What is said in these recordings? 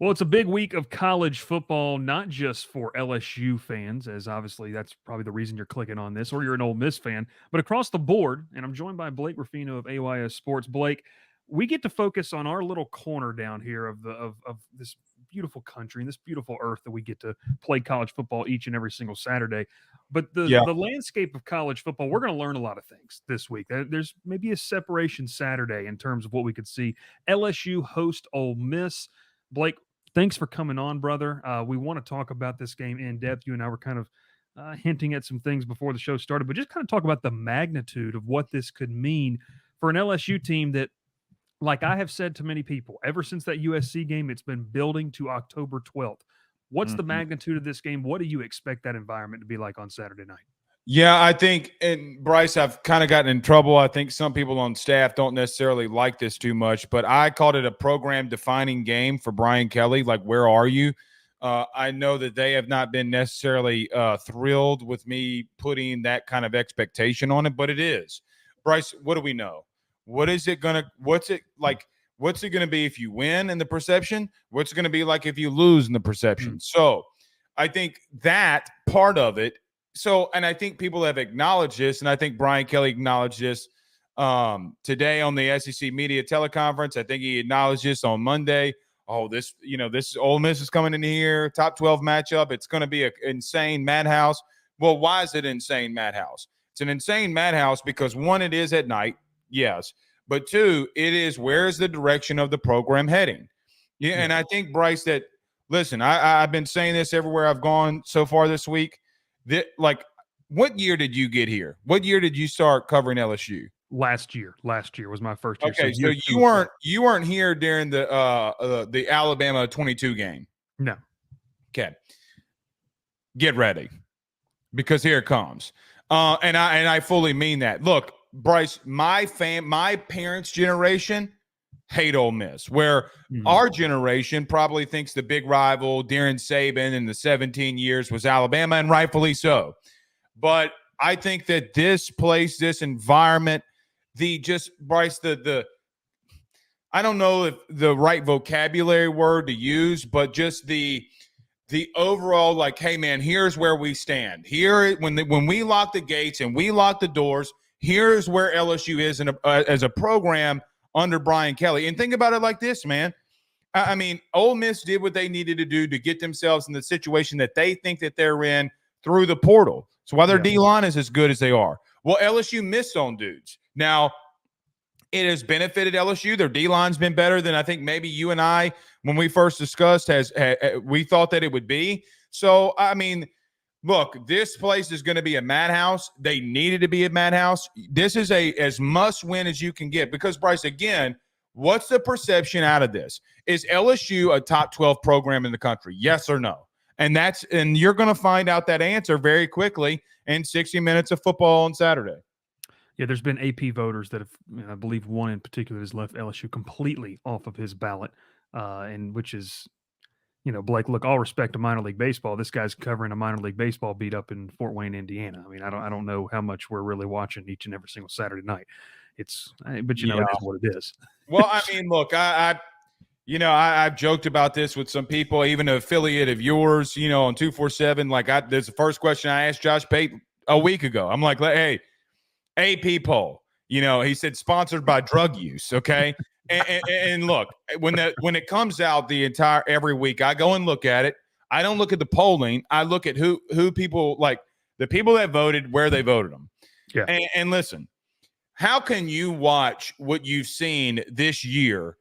Well, it's a big week of college football, not just for LSU fans, as obviously that's probably the reason you're clicking on this, or you're an Ole Miss fan, but across the board. And I'm joined by Blake Ruffino of AYS Sports. Blake, we get to focus on our little corner down here of this beautiful country and this beautiful earth that we get to play college football each and every single Saturday. But Yeah. the landscape of college football, we're going to learn a lot of things this week. There's maybe a separation Saturday in terms of what we could see. LSU host Ole Miss. Blake, thanks for coming on, brother. We want to talk about this game in depth. You and I were kind of hinting at some things before the show started, but just kind of talk about the magnitude of what this could mean for an LSU team that, like I have said to many people, ever since that USC game, it's been building to October 12th. What's the magnitude of this game? What do you expect that environment to be like on Saturday night? Yeah, I think, and Bryce, I've kind of gotten in trouble. I think some people on staff don't necessarily like this too much, but I called it a program-defining game for Brian Kelly. Like, where are you? I know that they have not been necessarily thrilled with me putting that kind of expectation on it, but it is. Bryce, what do we know? What's it going to be if you win in the perception? What's it going to be like if you lose in the perception? So I think that part of it. So, and I think people have acknowledged this, and I think Brian Kelly acknowledged this today on the SEC media teleconference. I think he acknowledged this on Monday. Oh, this Ole Miss is coming in here, top 12 matchup. It's going to be an insane madhouse. Well, why is it insane madhouse? It's an insane madhouse because, one, it is at night, yes. But two, it is where's the direction of the program heading? Yeah, and I think, Bryce, that, listen, I've been saying this everywhere I've gone so far this week. What year did you get here? What year did you start covering LSU? Last year was my first year. Okay, so you weren't here during the Alabama 22 game. No. Okay. Get ready, because here it comes. And I fully mean that. Look, Bryce, my parents' generation hate Ole Miss, where our generation probably thinks the big rival, Darren Saban, in the 17 years was Alabama, and rightfully so. But I think that this place, this environment, Bryce, I don't know if the right vocabulary word to use, but just the overall, like, hey, man, here's where we stand. Here, when we lock the gates and we lock the doors, here's where LSU is as a program under Brian Kelly. And think about it like this, man. I mean, Ole Miss did what they needed to do to get themselves in the situation that they think that they're in through the portal. So why their D-line is as good as they are. Well, LSU missed on dudes. Now, it has benefited LSU. Their D-line's been better than I think maybe you and I, when we first discussed, we thought that it would be. So, I mean, look, this place is going to be a madhouse. They needed to be a madhouse. This is as must-win as you can get because, Bryce, again, what's the perception out of this? Is LSU a top 12 program in the country? Yes or no? And you're going to find out that answer very quickly in 60 minutes of football on Saturday. Yeah, there's been AP voters that have, I believe one in particular has left LSU completely off of his ballot, and which is, Blake, look, all respect to minor league baseball. This guy's covering a minor league baseball beat up in Fort Wayne, Indiana. I mean, I don't know how much we're really watching each and every single Saturday night. It is what it is. Well, I mean, look, I've joked about this with some people, even an affiliate of yours, on 247. Like, there's the first question I asked Josh Pate a week ago. I'm like, hey, AP poll, he said sponsored by drug use. Okay. and look, when it comes out every week, I go and look at it. I don't look at the polling. I look at who people, like the people that voted, where they voted them. Yeah. And listen, how can you watch what you've seen this year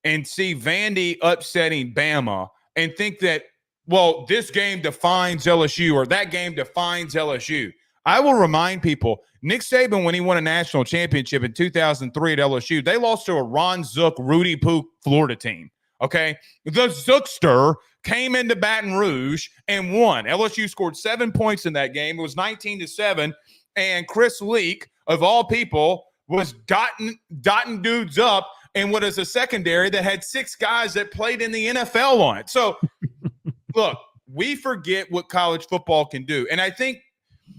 and see Vandy upsetting Bama and think that, well, this game defines LSU or that game defines LSU? I will remind people, Nick Saban, when he won a national championship in 2003 at LSU, they lost to a Ron Zook, Rudy Pook Florida team, okay? The Zookster came into Baton Rouge and won. LSU scored 7 points in that game. It was 19-7, and Chris Leak, of all people, was dotting dudes up in what is a secondary that had 6 guys that played in the NFL on it. So, look, we forget what college football can do. And I think,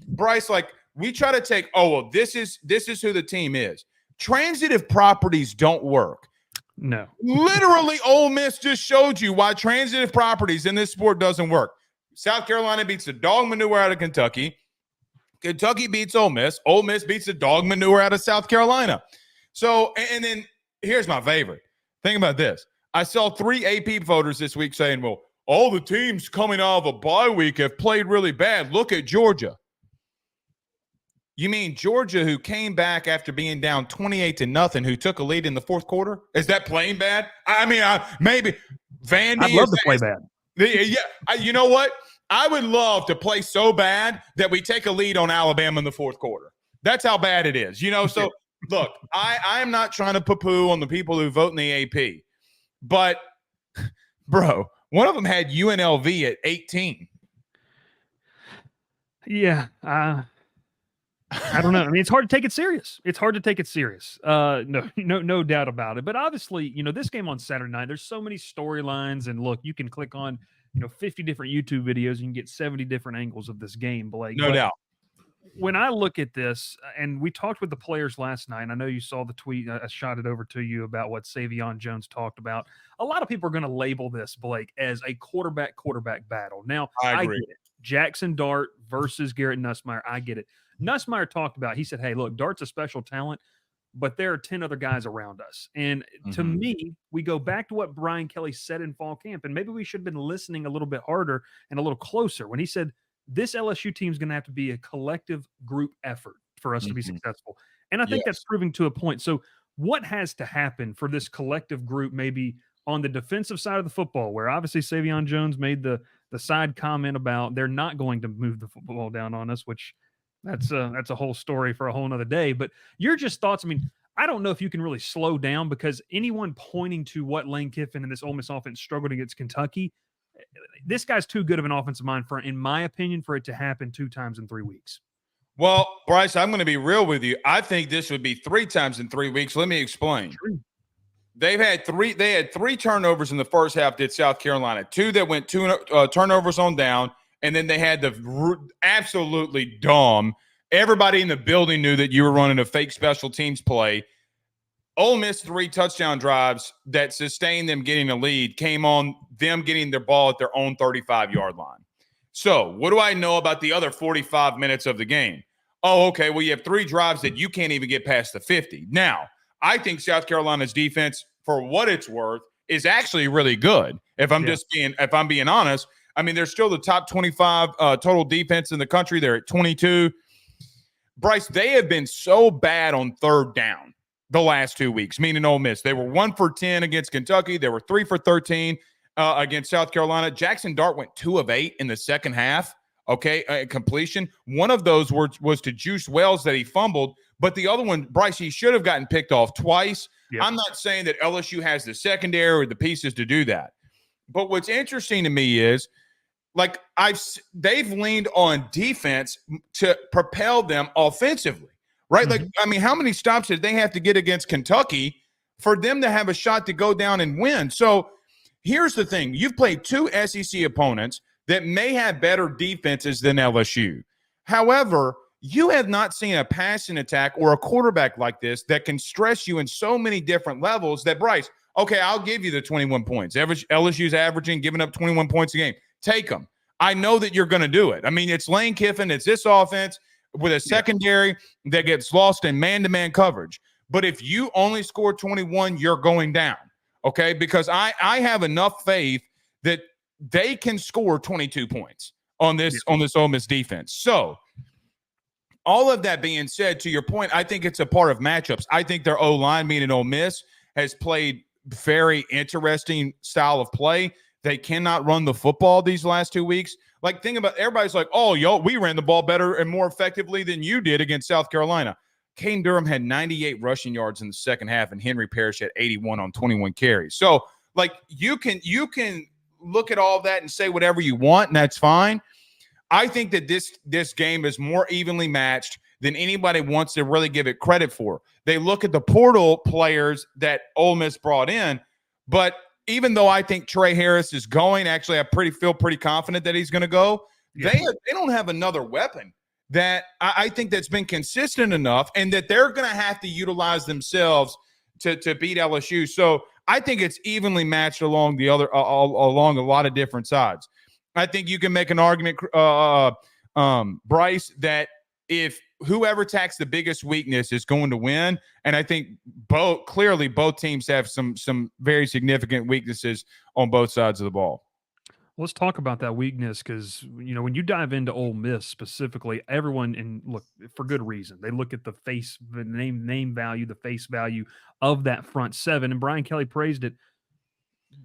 Bryce, like, we try to take, this is who the team is. Transitive properties don't work. No. Literally, Ole Miss just showed you why transitive properties in this sport doesn't work. South Carolina beats the dog manure out of Kentucky. Kentucky beats Ole Miss. Ole Miss beats the dog manure out of South Carolina. So, and then here's my favorite. Think about this. I saw 3 AP voters this week saying, well, all the teams coming out of a bye week have played really bad. Look at Georgia. You mean Georgia, who came back after being down 28-0, who took a lead in the fourth quarter? Is that playing bad? I mean, maybe Vandy. I'd love to play bad. Yeah, you know what? I would love to play so bad that we take a lead on Alabama in the fourth quarter. That's how bad it is. So look, I am not trying to poo-poo on the people who vote in the AP, but bro, one of them had UNLV at 18. Yeah, I don't know. I mean, it's hard to take it serious. No doubt about it. But obviously, this game on Saturday night, there's so many storylines. And look, you can click on, 50 different YouTube videos. And you can get 70 different angles of this game, Blake. No doubt. When I look at this, and we talked with the players last night, I know you saw the tweet. I shot it over to you about what Savion Jones talked about. A lot of people are going to label this, Blake, as a quarterback battle. Now, I agree. get it. Jackson Dart versus Garrett Nussmeier. I get it. Nussmeier talked about, he said, hey, look, Dart's a special talent, but there are 10 other guys around us. And to me, we go back to what Brian Kelly said in fall camp, and maybe we should have been listening a little bit harder and a little closer when he said, this LSU team is going to have to be a collective group effort for us to be successful. And I think that's proving to a point. So what has to happen for this collective group, maybe on the defensive side of the football, where obviously Savion Jones made the side comment about they're not going to move the football down on us, which that's a whole story for a whole nother day. But your just thoughts, I mean, I don't know if you can really slow down, because anyone pointing to what Lane Kiffin and this Ole Miss offense struggled against Kentucky, this guy's too good of an offensive mind in my opinion, for it to happen 2 times in 3 weeks. Well, Bryce, I'm going to be real with you. I think this would be 3 times in 3 weeks. Let me explain. True. They had 3 turnovers in the first half, did South Carolina. 2 that went 2 turnovers on down, and then they had the absolutely dumb. Everybody in the building knew that you were running a fake special teams play. Ole Miss 3 touchdown drives that sustained them getting a lead came on them getting their ball at their own 35-yard line. So what do I know about the other 45 minutes of the game? Oh, okay, well, you have 3 drives that you can't even get past the 50. Now, I think South Carolina's defense, for what it's worth, is actually really good. If I'm being honest, I mean, they're still the top 25 total defense in the country. They're at 22. Bryce, they have been so bad on third down the last 2 weeks, meaning Ole Miss. They were 1 for 10 against Kentucky. They were 3 for 13 against South Carolina. Jackson Dart went 2 of 8 in the second half. Okay, completion. One of those was to Juice Wells that he fumbled, but the other one, Bryce, he should have gotten picked off twice. Yep. I'm not saying that LSU has the secondary or the pieces to do that. But what's interesting to me is, like, they've leaned on defense to propel them offensively, right? Like, I mean, how many stops did they have to get against Kentucky for them to have a shot to go down and win? So here's the thing. You've played 2 SEC opponents that may have better defenses than LSU. However, you have not seen a passing attack or a quarterback like this that can stress you in so many different levels that, Bryce, okay, I'll give you the 21 points. LSU's averaging, giving up 21 points a game. Take them. I know that you're going to do it. I mean, it's Lane Kiffin. It's this offense with a secondary that gets lost in man-to-man coverage. But if you only score 21, you're going down, okay? Because I have enough faith that they can score 22 points on this Ole Miss defense. So all of that being said, to your point, I think it's a part of matchups. I think their O-line, meaning Ole Miss, has played very interesting style of play. They cannot run the football these last 2 weeks. Like, think about, everybody's like, oh, we ran the ball better and more effectively than you did against South Carolina. Caden Durham had 98 rushing yards in the second half, and Henry Parrish had 81 on 21 carries. So, like, you can look at all that and say whatever you want, and that's fine. I think that this game is more evenly matched than anybody wants to really give it credit for. They look at the portal players that Ole Miss brought in, but even though I think Trey Harris is going, actually, I feel pretty confident that he's going to go. Yeah. They don't have another weapon that I think that's been consistent enough, and that they're going to have to utilize themselves to beat LSU. So I think it's evenly matched along the other along a lot of different sides. I think you can make an argument, Bryce, that if whoever attacks the biggest weakness is going to win, and I think both teams have some very significant weaknesses on both sides of the ball. Let's talk about that weakness because, when you dive into Ole Miss specifically, everyone, and look, for good reason, they look at the name value, the face value of that front seven, and Brian Kelly praised it.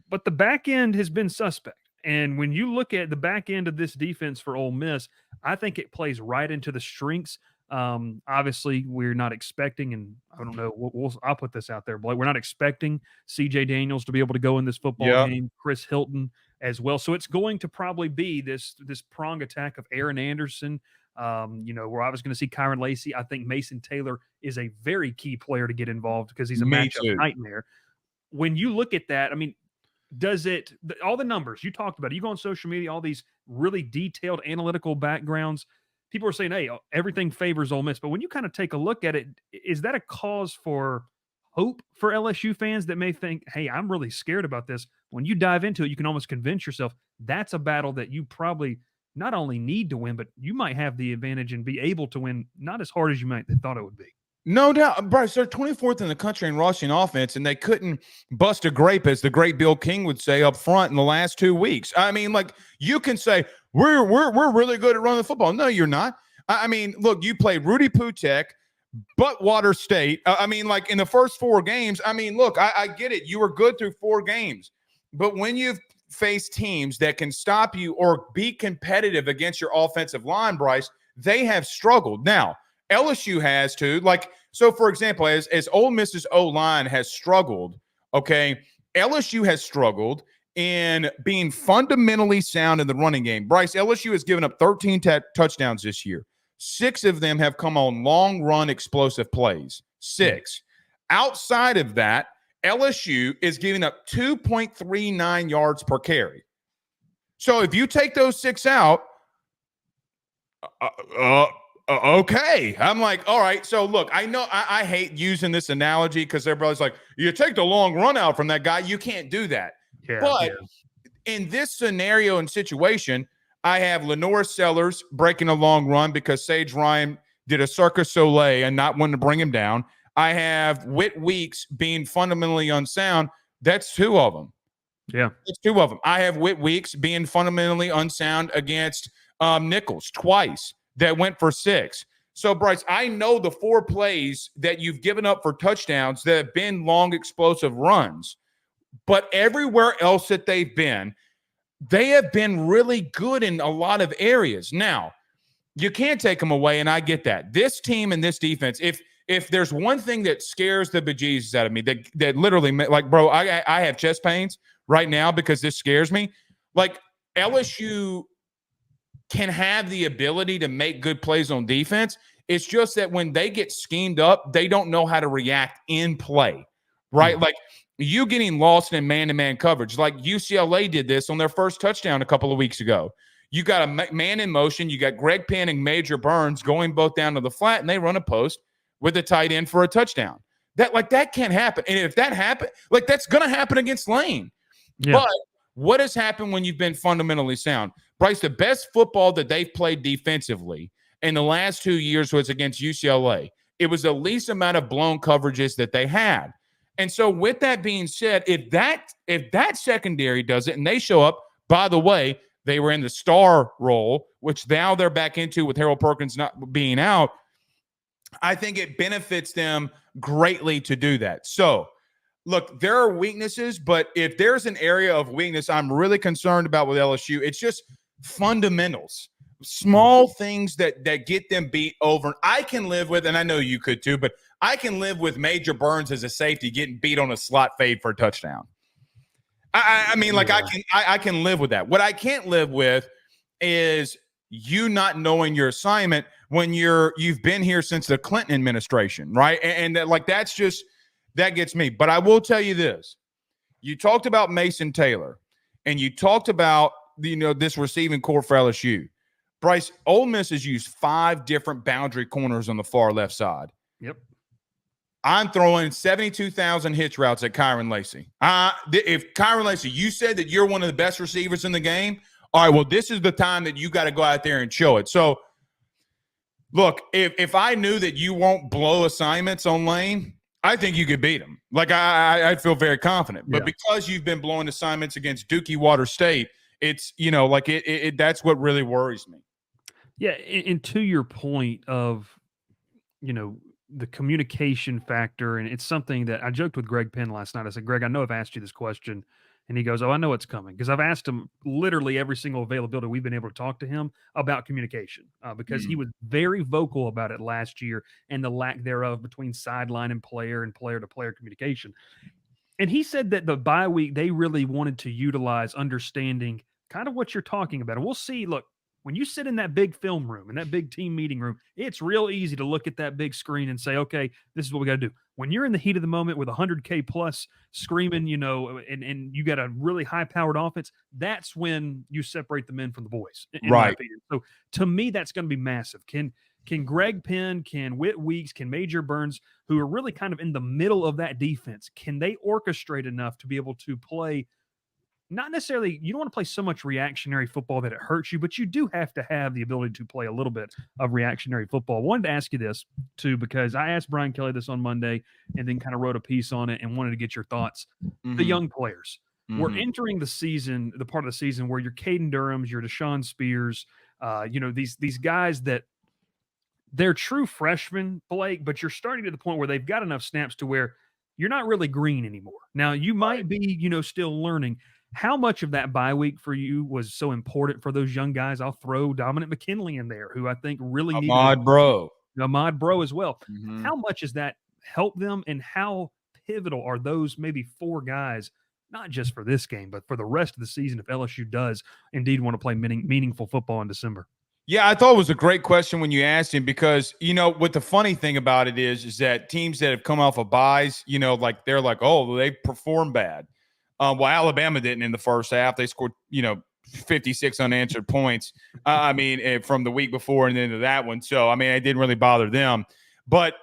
But the back end has been suspect. And when you look at the back end of this defense for Ole Miss, I think it plays right into the strengths. Obviously, we're not expecting, and I don't know, I'll put this out there, Blake. We're not expecting C.J. Daniels to be able to go in this football game, Chris Hilton as well. So it's going to probably be this prong attack of Aaron Anderson. We're obviously going to see Kyron Lacey. I think Mason Taylor is a very key player to get involved because he's a matchup nightmare. When you look at that, I mean, all the numbers you talked about, you go on social media, all these really detailed analytical backgrounds, people are saying, hey, everything favors Ole Miss. But when you kind of take a look at it, is that a cause for hope for LSU fans that may think, hey, I'm really scared about this? When you dive into it, you can almost convince yourself that's a battle that you probably not only need to win, but you might have the advantage and be able to win not as hard as you might have thought it would be. No doubt, Bryce. They're 24th in the country in rushing offense, and they couldn't bust a grape, as the great Bill King would say, up front in the last 2 weeks. I mean, like, you can say we're really good at running the football. No, you're not. I mean, look, you played Rudy Putek, Buttwater State. I mean, like, in the first 4 games. I mean, look, I get it. You were good through 4 games, but when you've faced teams that can stop you or be competitive against your offensive line, Bryce, they have struggled. Now, LSU has too. Like, so for example, as Ole Miss's O-line has struggled, okay, LSU has struggled in being fundamentally sound in the running game. Bryce, LSU has given up 13 touchdowns this year. 6 of them have come on long run explosive plays. 6. Outside of that, LSU is giving up 2.39 yards per carry. So if you take those 6 out, okay. I'm like, all right. So look, I know I hate using this analogy because everybody's like, you take the long run out from that guy. You can't do that. But in this scenario and situation, I have Lenore Sellers breaking a long run because Sage Ryan did a Circus Soleil and not wanting to bring him down. I have Whit Weeks being fundamentally unsound. That's 2 of them. Yeah. That's 2 of them. I have Whit Weeks being fundamentally unsound against Nichols twice. That went for 6. So, Bryce, I know the 4 plays that you've given up for touchdowns that have been long, explosive runs. But everywhere else that they've been, they have been really good in a lot of areas. Now, you can't take them away, and I get that. This team and this defense, if there's one thing that scares the bejesus out of me, that literally, like, bro, I have chest pains right now because this scares me. Like, LSU can have the ability to make good plays on defense. It's just that when they get schemed up, they don't know how to react in play, right? Mm-hmm. Like, you getting lost in man-to-man coverage. Like UCLA did this on their first touchdown a couple of weeks ago. You got a man in motion. You got Greg Penn and Major Burns going both down to the flat, and they run a post with a tight end for a touchdown. That can't happen. And if that happens, like, that's going to happen against Lane. Yeah. But what has happened when you've been fundamentally sound? Bryce, the best football that they've played defensively in the last 2 years was against UCLA. It was the least amount of blown coverages that they had. And so with that being said, if that secondary does it and they show up, by the way, they were in the star role, which now they're back into with Harold Perkins not being out, I think it benefits them greatly to do that. So, look, there are weaknesses, but if there's an area of weakness I'm really concerned about with LSU, it's just fundamentals, small things that get them beat over. I can live with, and I know you could too, but I can live with Major Burns as a safety getting beat on a slot fade for a touchdown. I mean, like, I can live with that. What I can't live with is you not knowing your assignment when you've been here since the Clinton administration, right? And that, like, that gets me. But I will tell you this. You talked about Mason Taylor, and you talked about, this receiving core for LSU. Bryce, Ole Miss has used 5 different boundary corners on the far left side. Yep. I'm throwing 72,000 hitch routes at Kyron Lacy. If Kyron Lacy, you said that you're one of the best receivers in the game, all right, well, this is the time that you got to go out there and show it. So, look, if I knew that you won't blow assignments on Lane, I think you could beat him. Like, I feel very confident. But because you've been blowing assignments against Dookie Water State, it's, like that's what really worries me. Yeah, and to your point of, the communication factor, and it's something that I joked with Greg Penn last night. I said, Greg, I know I've asked you this question, and he goes, oh, I know it's coming, because I've asked him literally every single availability we've been able to talk to him about communication, because he was very vocal about it last year and the lack thereof between sideline and player-to-player communication. And he said that the bye week, they really wanted to utilize understanding kind of what you're talking about. And we'll see, look, when you sit in that big film room, in that big team meeting room, it's real easy to look at that big screen and say, okay, this is what we got to do. When you're in the heat of the moment with 100K plus screaming, and you got a really high-powered offense, that's when you separate the men from the boys, in my opinion. So to me, that's going to be massive. Can Greg Penn, can Whit Weeks, can Major Burns, who are really kind of in the middle of that defense, can they orchestrate enough to be able to play? Not necessarily, you don't want to play so much reactionary football that it hurts you, but you do have to have the ability to play a little bit of reactionary football. I wanted to ask you this, too, because I asked Brian Kelly this on Monday and then kind of wrote a piece on it and wanted to get your thoughts. The young players. We're entering the season, the part of the season where your Caden Durhams, your Deshaun Spears, these guys that they're true freshmen, Blake, but you're starting to the point where they've got enough snaps to where you're not really green anymore. Now, you might be, still learning. How much of that bye week for you was so important for those young guys? I'll throw Dominic McKinley in there, who I think really needed Ahmad Bro as well. How much has that helped them, and how pivotal are those maybe 4 guys, not just for this game, but for the rest of the season if LSU does indeed want to play meaningful football in December? Yeah, I thought it was a great question when you asked him, because, what the funny thing about it is that teams that have come off of byes, they're like, oh, they perform bad. Well, Alabama didn't in the first half. They scored, 56 unanswered points. From the week before and into that one. So, it didn't really bother them. But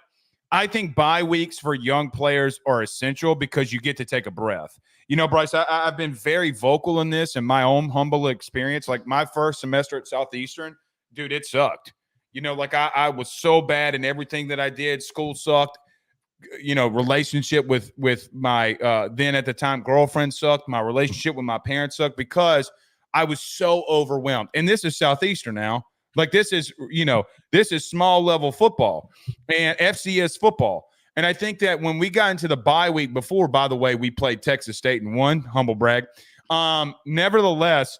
I think bye weeks for young players are essential because you get to take a breath. Bryce, I've been very vocal in this in my own humble experience. Like my first semester at Southeastern, dude, it sucked. I was so bad in everything that I did. School sucked. Relationship with my then at the time girlfriend sucked. My relationship with my parents sucked because I was so overwhelmed. And this is Southeastern now. Like this is small level football and FCS football. And I think that when we got into the bye week before, by the way, we played Texas State and won, humble brag. Nevertheless,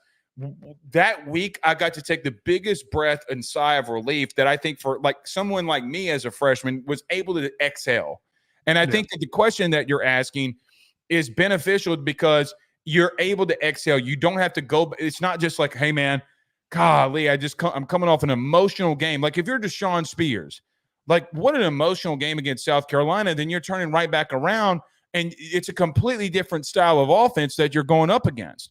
that week I got to take the biggest breath and sigh of relief that I think for like someone like me as a freshman was able to exhale. And I think that the question that you're asking is beneficial because you're able to exhale. You don't have to go. It's not just like, hey, man, golly, I'm coming off an emotional game. Like if you're Deshaun Spears, like what an emotional game against South Carolina, then you're turning right back around and it's a completely different style of offense that you're going up against.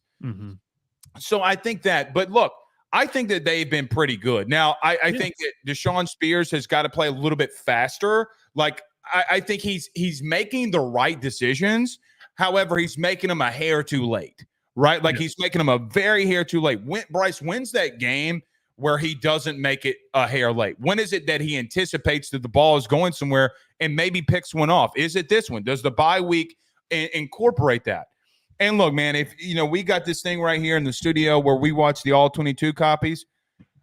So I think that, but look, I think that they've been pretty good. Now, I think that Deshaun Spears has got to play a little bit faster. Like, I think he's making the right decisions. However, he's making them a hair too late, right? Like he's making them a very hair too late. Bryce wins that game where he doesn't make it a hair late. When is it that he anticipates that the ball is going somewhere and maybe picks one off? Is it this one? Does the bye week incorporate that? And look, man, if we got this thing right here in the studio where we watch the all 22 copies,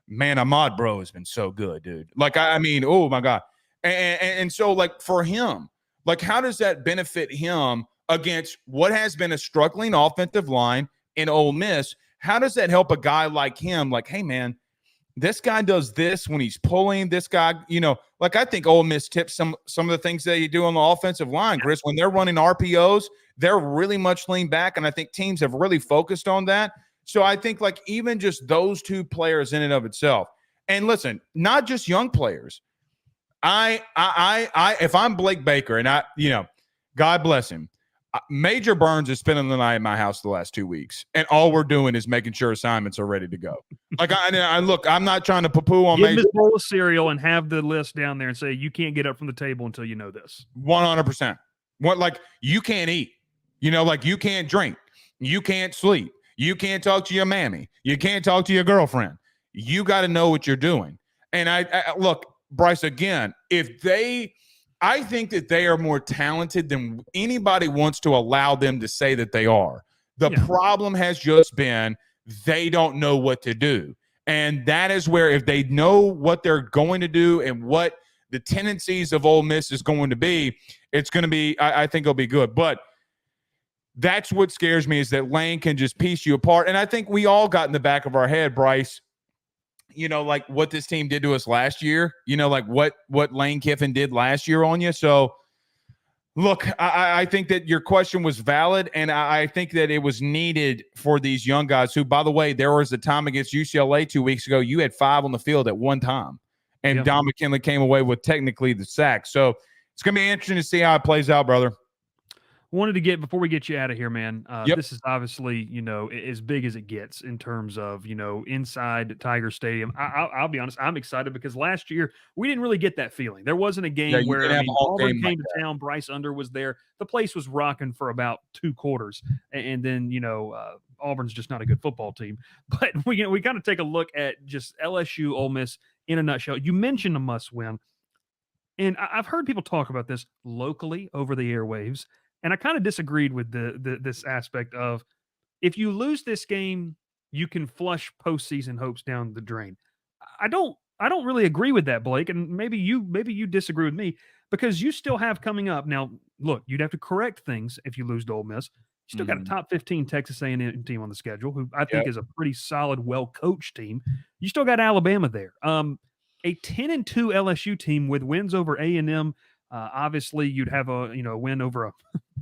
man, Ahmad Bro has been so good, dude. Like, oh my God. And so like for him, like how does that benefit him against what has been a struggling offensive line in Ole Miss? How does that help a guy like him? Like, hey man, this guy does this when he's pulling. This guy, like I think Ole Miss tips some of the things that you do on the offensive line, Chris, when they're running RPOs, they're really much lean back, and I think teams have really focused on that. So I think like even just those 2 players in and of itself. And listen, not just young players. I if I'm Blake Baker and God bless him, Major Burns is spending the night at my house the last 2 weeks, and all we're doing is making sure assignments are ready to go. Like, look, I'm not trying to poo-poo on Give Major. him his bowl of cereal and have the list down there and say, you can't get up from the table until you know this. 100%. Like, you can't eat. Like, you can't drink. You can't sleep. You can't talk to your mammy. You can't talk to your girlfriend. You got to know what you're doing. And I look, Bryce, again, I think that they are more talented than anybody wants to allow them to say that they are. The problem has just been they don't know what to do. And that is where, if they know what they're going to do and what the tendencies of Ole Miss is going to be, it's going to be, I think it'll be good. But that's what scares me, is that Lane can just piece you apart. And I think we all got in the back of our head, Bryce, like what this team did to us last year, like what Lane Kiffin did last year on you. So, look, I think that your question was valid, and I think that it was needed for these young guys who, by the way, there was a time against UCLA 2 weeks ago, you had 5 on the field at one time, and Don McKinley came away with technically the sack. So it's going to be interesting to see how it plays out, brother. Wanted to get, before we get you out of here, man, Yep. This is obviously, as big as it gets in terms of, inside Tiger Stadium. I'll be honest, I'm excited because last year we didn't really get that feeling. There wasn't a game where, Auburn came to town, Bryce Under was there. The place was rocking for about 2 quarters. And then, Auburn's just not a good football team. But we kind of take a look at just LSU, Ole Miss in a nutshell. You mentioned a must win. And I've heard people talk about this locally over the airwaves. And I kind of disagreed with this aspect of, if you lose this game, you can flush postseason hopes down the drain. I don't really agree with that, Blake. And maybe you disagree with me, because you still have coming up. Now, look, you'd have to correct things if you lose to Ole Miss. You still got a top 15 Texas A&M team on the schedule, who I think is a pretty solid, well-coached team. You still got Alabama there. A 10-2 LSU team with wins over A&M. Obviously, you'd have a win over a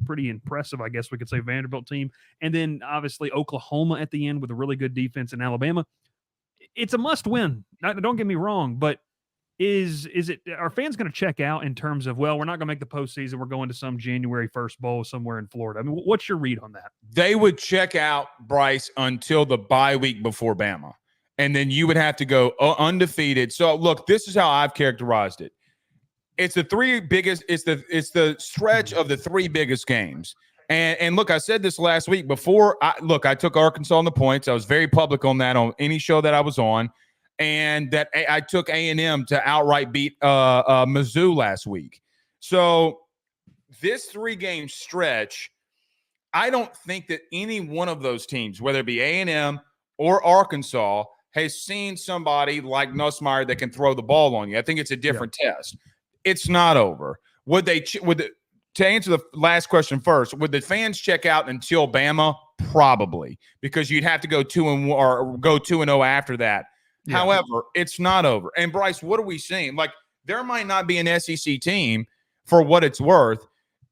pretty impressive, I guess we could say, Vanderbilt team, and then obviously Oklahoma at the end with a really good defense in Alabama. It's a must win. Don't get me wrong, but is it? Are fans going to check out in terms of, well, we're not going to make the postseason, we're going to some January 1st bowl somewhere in Florida? I mean, what's your read on that? They would check out, Bryce, until the bye week before Bama, and then you would have to go undefeated. So look, this is how I've characterized it. It's the 3 biggest. It's the stretch of the 3 biggest games. And look, I said this last week before. I took Arkansas on the points. I was very public on that on any show that I was on, and that I took A&M to outright beat Mizzou last week. So this 3-game stretch, I don't think that any one of those teams, whether it be A&M or Arkansas, has seen somebody like Nussmeier that can throw the ball on you. I think it's a different test. It's not over. To answer the last question first, would the fans check out until Bama? Probably, because you'd have to go 2-1 or go 2-0 after that. Yeah. However, it's not over. And Bryce, what are we seeing? Like, there might not be an SEC team, for what it's worth,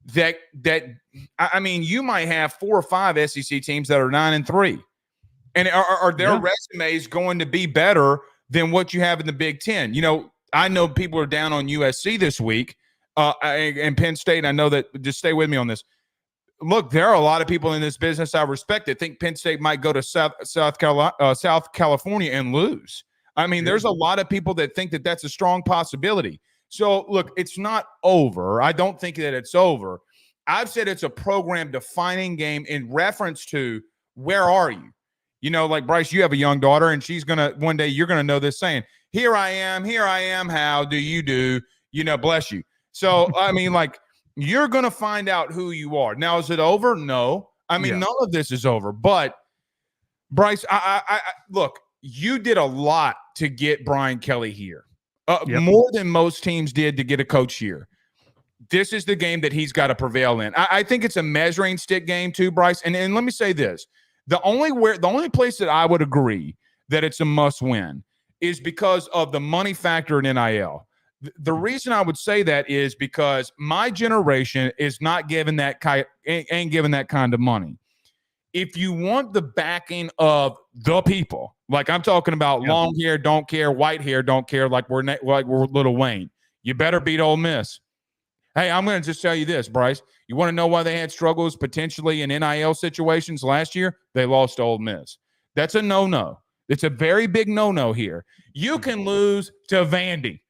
that you might have 4 or 5 SEC teams that are 9-3, and are their resumes going to be better than what you have in the Big Ten? I know people are down on USC this week, and Penn State. I know that. Just stay with me on this. Look, there are a lot of people in this business I respect that think Penn State might go to South California and lose. I mean, there's a lot of people that think that that's a strong possibility. So, look, it's not over. I don't think that it's over. I've said it's a program-defining game in reference to, where are you? Like, Bryce, you have a young daughter, and she's going to – one day you're going to know this saying, here I am, how do you do? Bless you. So, I mean, like, you're going to find out who you are. Now, is it over? No. I mean, none of this is over. But, Bryce, I look, you did a lot to get Brian Kelly here. More than most teams did to get a coach here. This is the game that he's got to prevail in. I think it's a measuring stick game too, Bryce. And let me say this. The only place that I would agree that it's a must win is because of the money factor in NIL. The reason I would say that is because my generation is not given ain't given that kind of money. If you want the backing of the people, like I'm talking about long hair, don't care, white hair, don't care, like we're Lil Wayne, you better beat Ole Miss. Hey, I'm going to just tell you this, Bryce. You want to know why they had struggles potentially in NIL situations last year? They lost to Ole Miss. That's a no-no. It's a very big no-no here. You can lose to Vandy,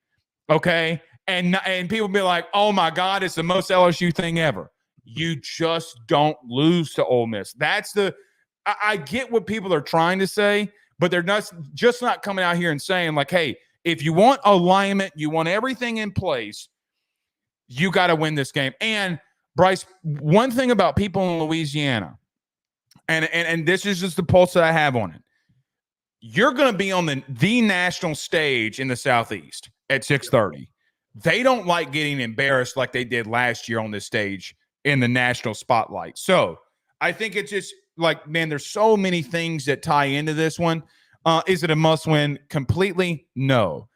okay? And people be like, oh, my God, it's the most LSU thing ever. You just don't lose to Ole Miss. That's the – I get what people are trying to say, but they're just not coming out here and saying, like, hey, if you want alignment, you want everything in place, you got to win this game. And, Bryce, one thing about people in Louisiana, and this is just the pulse that I have on it, you're going to be on the national stage in the Southeast at 6:30. They don't like getting embarrassed like they did last year on this stage in the national spotlight. So I think it's just like, man, there's so many things that tie into this one. Is it a must win? Completely no.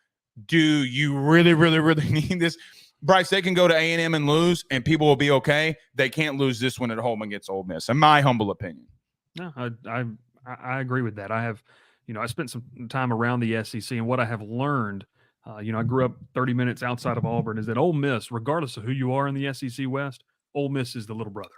Do you really, really, really need this? Bryce, they can go to A&M and lose, and people will be okay. They can't lose this one at home against Ole Miss, in my humble opinion. No, I agree with that. I have, I spent some time around the SEC, and what I have learned, I grew up 30 minutes outside of Auburn, is that Ole Miss, regardless of who you are in the SEC West, Ole Miss is the little brother.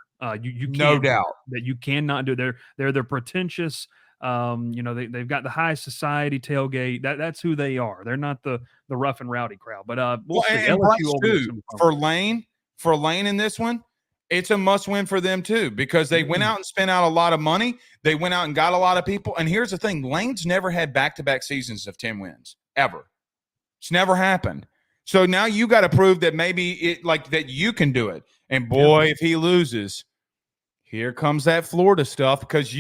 You no can't doubt that you cannot do. They're pretentious. They've got the high society tailgate. That's who they are. They're not the rough and rowdy crowd. But we'll see. And Bryce, too, for Lane in this one, it's a must win for them too, because they went out and spent out a lot of money. They went out and got a lot of people. And here's the thing: Lane's never had back-to-back seasons of 10 wins ever. It's never happened. So now you got to prove that maybe that you can do it. And boy, if he loses, here comes that Florida stuff, because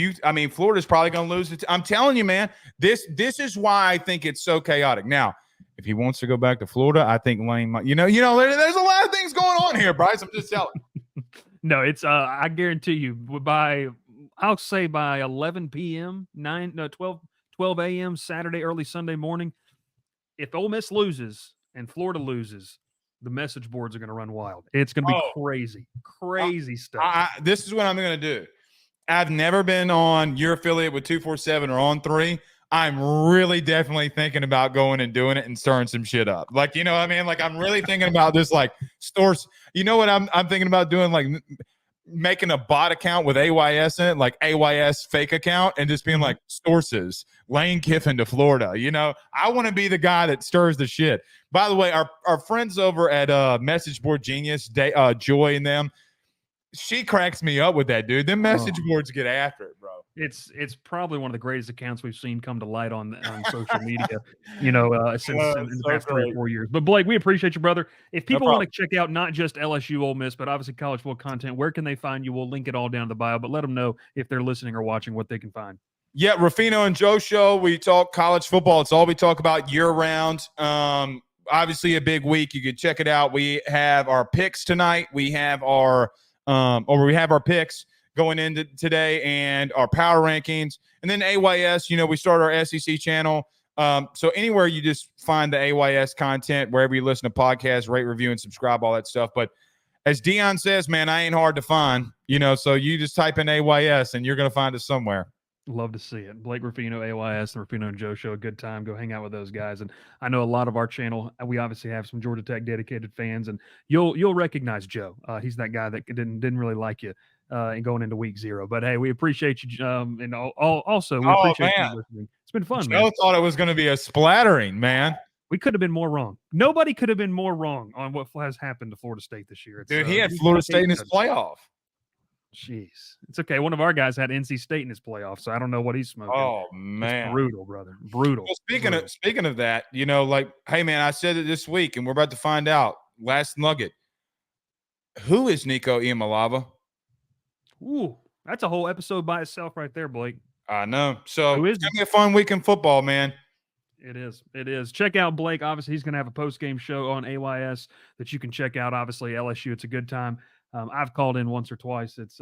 Florida's probably going to lose it. I'm telling you, man, this is why I think it's so chaotic. Now, if he wants to go back to Florida, I think Lane might, there's a lot of things going on here, Bryce. I'm just telling you. No, it's I guarantee you I'll say by 11 p.m., 12 a.m. Saturday, early Sunday morning, if Ole Miss loses and Florida loses, the message boards are going to run wild. It's going to be crazy stuff. This is what I'm going to do. I've never been on your affiliate with 247 or On 3. I'm really definitely thinking about going and doing it and stirring some shit up. Like, you know what I mean? Like, I'm really thinking about this, like, stores. You know what I'm thinking about doing? Like, making a bot account with AYS in it, like AYS fake account, and just being like, sources, Lane Kiffin to Florida. I want to be the guy that stirs the shit. By the way, our friends over at Message Board Genius, Joy and them, she cracks me up with that, dude. Them message boards get after it, bro. It's probably one of the greatest accounts we've seen come to light on social media, since in the past 3 or 4 years. But Blake, we appreciate you, brother. If people want to check out not just LSU Ole Miss, but obviously college football content, where can they find you? We'll link it all down in the bio, but let them know if they're listening or watching what they can find. Yeah, Ruffino and Joe show. We talk college football. It's all we talk about year round. Obviously a big week. You can check it out. We have our picks tonight. We have our picks going into today and our power rankings. And then AYS, we start our SEC channel. So anywhere you just find the AYS content, wherever you listen to podcasts, rate, review, and subscribe, all that stuff. But as Dion says, man, I ain't hard to find, so you just type in AYS and you're going to find us somewhere. Love to see it. Blake Ruffino, AYS, the Ruffino and Joe show. A good time. Go hang out with those guys. And I know a lot of our channel, we obviously have some Georgia Tech dedicated fans, and you'll recognize Joe. He's that guy that didn't really like you and going into week 0. But hey, we appreciate you. And also, we appreciate you listening. It's been fun, man. Joe thought it was going to be a splattering, man. We could have been more wrong. Nobody could have been more wrong on what has happened to Florida State this year. Dude, he had Florida State in his playoff. Jeez. It's okay. One of our guys had NC State in his playoff, so I don't know what he's smoking. Oh, man. It's brutal, brother. Brutal. Well, speaking of that, hey, man, I said it this week, and we're about to find out. Last nugget. Who is Nico Iamaleava? Ooh, that's a whole episode by itself right there, Blake. I know. So it's going to be a fun week in football, man. It is. It is. Check out Blake. Obviously, he's going to have a post-game show on AYS that you can check out. Obviously, LSU, it's a good time. I've called in once or twice. It's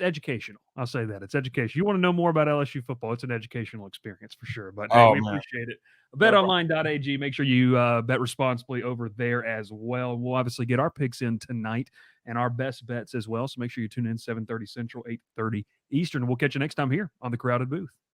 educational. I'll say that. It's education. You want to know more about LSU football, it's an educational experience for sure. But we appreciate it. BetOnline.ag. Make sure you bet responsibly over there as well. We'll obviously get our picks in tonight and our best bets as well. So make sure you tune in 7:30 Central, 8:30 Eastern. We'll catch you next time here on The Crowded Booth.